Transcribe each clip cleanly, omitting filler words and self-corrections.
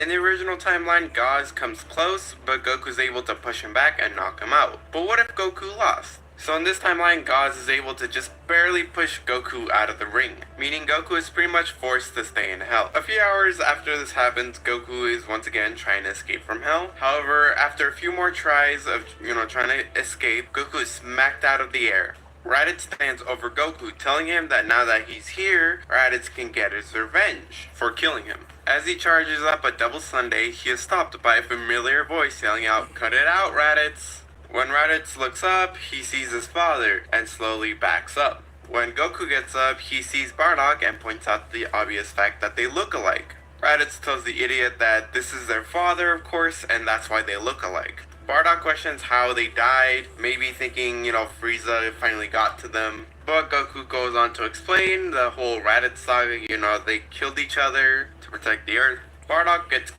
In the original timeline, Gauze comes close, but Goku's able to push him back and knock him out. But what if Goku lost? So in this timeline, Gauze is able to just barely push Goku out of the ring, meaning Goku is pretty much forced to stay in Hell. A few hours after this happens, Goku is once again trying to escape from Hell. However, after a few more tries of, trying to escape, Goku is smacked out of the air. Raditz stands over Goku, telling him that now that he's here, Raditz can get his revenge for killing him. As he charges up a double Sunday, he is stopped by a familiar voice yelling out, "Cut it out, Raditz!" When Raditz looks up, he sees his father and slowly backs up. When Goku gets up, he sees Bardock and points out the obvious fact that they look alike. Raditz tells the idiot that this is their father, of course, and that's why they look alike. Bardock questions how they died, maybe thinking, Frieza finally got to them. But Goku goes on to explain the whole Raditz saga, they killed each other to protect the Earth. Bardock gets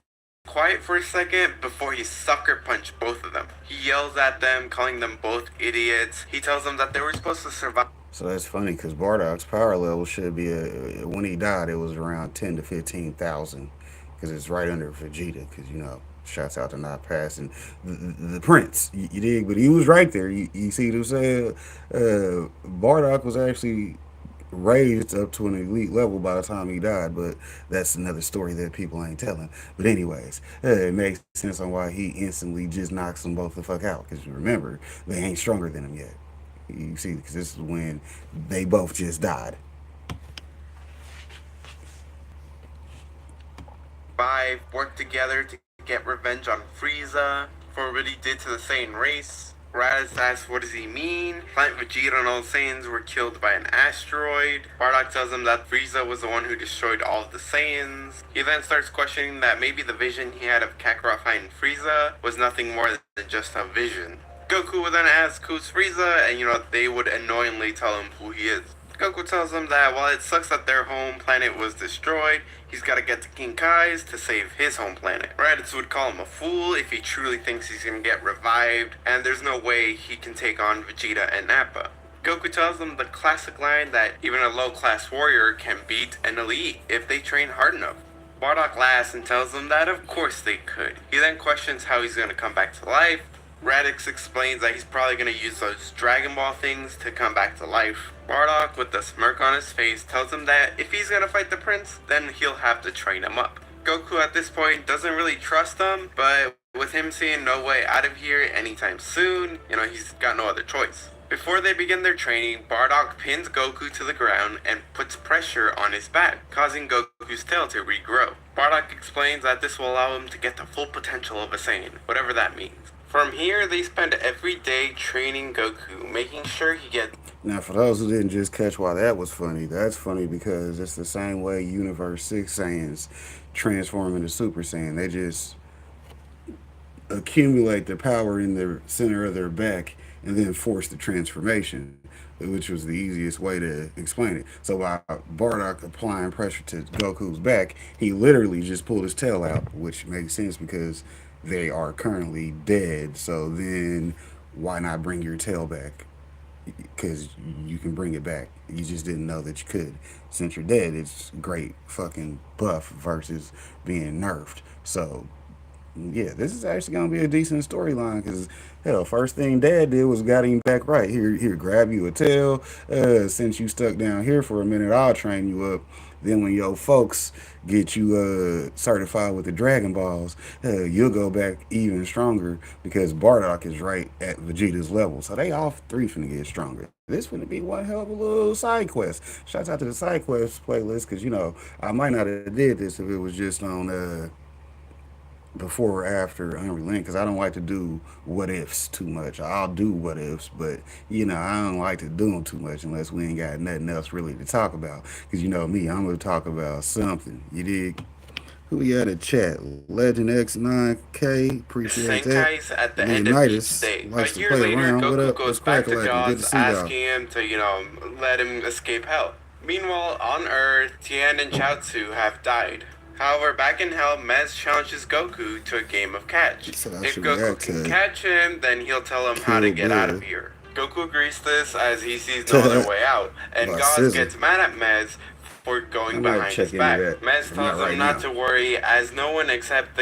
quiet for a second before he sucker punched both of them. He yells at them, calling them both idiots. He tells them that they were supposed to survive. So that's funny because Bardock's power level should be when he died it was around 10 to 15,000 because it's right under Vegeta because shouts out to not passing the Prince. You dig? But he was right there. You see what I'm saying? Bardock was actually raised up to an elite level by the time he died, but that's another story that people ain't telling. But anyways, it makes sense on why he instantly just knocks them both the fuck out. Because remember, they ain't stronger than him yet. You see, because this is when they both just died. Work together to get revenge on Frieza for what he did to the Saiyan race. Raditz asks what does he mean? Planet Vegeta and all the Saiyans were killed by an asteroid. Bardock tells him that Frieza was the one who destroyed all of the Saiyans. He then starts questioning that maybe the vision he had of Kakarot fighting Frieza was nothing more than just a vision. Goku would then ask who's Frieza, and they would annoyingly tell him who he is. Goku tells them that while it sucks that their home planet was destroyed, he's got to get to King Kai's to save his home planet. Raditz would call him a fool if he truly thinks he's going to get revived, and there's no way he can take on Vegeta and Nappa. Goku tells them the classic line that even a low-class warrior can beat an elite if they train hard enough. Bardock laughs and tells them that of course they could. He then questions how he's going to come back to life. Raditz explains that he's probably going to use those Dragon Ball things to come back to life. Bardock, with a smirk on his face, tells him that if he's going to fight the prince, then he'll have to train him up. Goku at this point doesn't really trust him, but with him seeing no way out of here anytime soon, he's got no other choice. Before they begin their training, Bardock pins Goku to the ground and puts pressure on his back, causing Goku's tail to regrow. Bardock explains that this will allow him to get the full potential of a Saiyan, whatever that means. From here, they spend every day training Goku, making sure he gets... Now, for those who didn't just catch why that was funny, that's funny because it's the same way Universe 6 Saiyans transform into Super Saiyan. They just accumulate the power in the center of their back and then force the transformation, which was the easiest way to explain it. So by Bardock applying pressure to Goku's back, he literally just pulled his tail out, which makes sense because they are currently dead. So then why not bring your tail back? Because you can bring it back. You just didn't know that you could. Since you're dead, it's great fucking buff versus being nerfed. So yeah, this is actually gonna be a decent storyline because hell, first thing Dad did was got him back right. Here, grab you a tail. Since you stuck down here for a minute, I'll train you up. Then when your folks get you certified with the Dragon Balls, you'll go back even stronger because Bardock is right at Vegeta's level. So they all three finna get stronger. This finna be one hell of a little side quest. Shouts out to the side quest playlist because I might not have did this if it was just on before or after Unrelenting because I don't like to do what ifs too much. I'll do what ifs, but I don't like to do them too much unless we ain't got nothing else really to talk about. Because me, I'm gonna talk about something. You dig? Who we had a chat? Legend X9K, appreciate that. Senkai's at the end of each Leonidas day. A likes to year play later, around. What Goku up? goes What's back to crackalacking? Good to Jaws, see y'all. asking him to, let him escape hell. Meanwhile, on Earth, Tien and Chaozu have died. However, back in Hell, Mez challenges Goku to a game of catch. So I If should Goku react can to catch him, then he'll tell him how to Kill get out Bill of here. Goku agrees to this as he sees no other way out, and by Gauze Scissor. gets mad at Mez for going I might behind check his into back. that, Mez but tells not right him not now. to worry, as no one except the